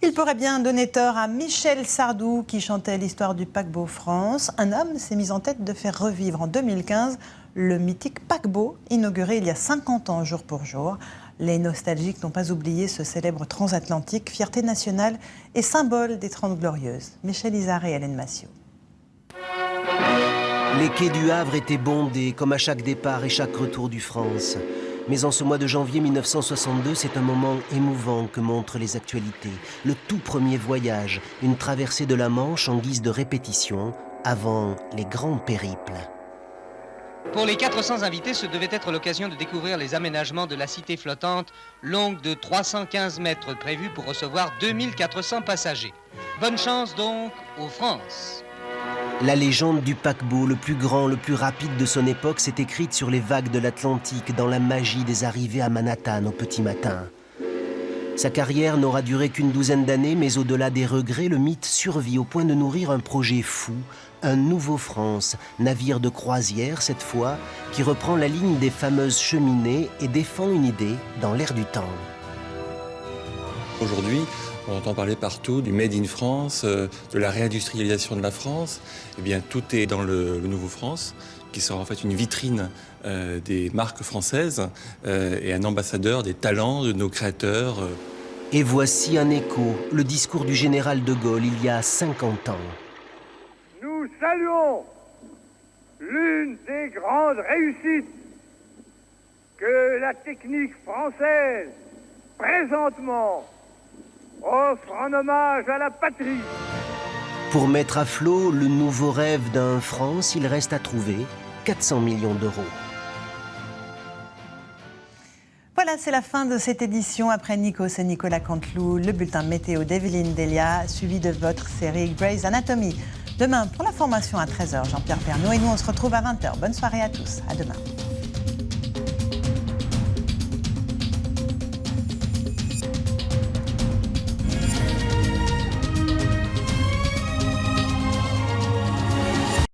Il pourrait bien donner tort à Michel Sardou qui chantait l'histoire du paquebot France. Un homme s'est mis en tête de faire revivre en 2015 le mythique paquebot inauguré il y a 50 ans jour pour jour. Les nostalgiques n'ont pas oublié ce célèbre transatlantique, fierté nationale et symbole des 30 Glorieuses. Michel Izard et Hélène Massiot. Les quais du Havre étaient bondés, comme à chaque départ et chaque retour du France. Mais en ce mois de janvier 1962, c'est un moment émouvant que montrent les actualités. Le tout premier voyage, une traversée de la Manche en guise de répétition, avant les grands périples. Pour les 400 invités, ce devait être l'occasion de découvrir les aménagements de la cité flottante, longue de 315 mètres, prévue pour recevoir 2400 passagers. Bonne chance donc aux France. La légende du paquebot, le plus grand, le plus rapide de son époque, s'est écrite sur les vagues de l'Atlantique, dans la magie des arrivées à Manhattan au petit matin. Sa carrière n'aura duré qu'une douzaine d'années, mais au-delà des regrets, le mythe survit au point de nourrir un projet fou, un nouveau France, navire de croisière cette fois, qui reprend la ligne des fameuses cheminées et défend une idée dans l'air du temps. Aujourd'hui, on entend parler partout du Made in France, de la réindustrialisation de la France. Eh bien, tout est dans le Nouveau France, qui sera en fait une vitrine des marques françaises et un ambassadeur des talents de nos créateurs. Et voici un écho, le discours du général de Gaulle il y a 50 ans. Nous saluons l'une des grandes réussites que la technique française, présentement, offre en hommage à la patrie. Pour mettre à flot le nouveau rêve d'un France, il reste à trouver 400 millions d'euros. Voilà, c'est la fin de cette édition. Après Nikos et Nicolas Canteloup, le bulletin météo d'Evelyne Delia, suivi de votre série Grey's Anatomy. Demain, pour la formation à 13h, Jean-Pierre Pernaut et nous, on se retrouve à 20h. Bonne soirée à tous. À demain.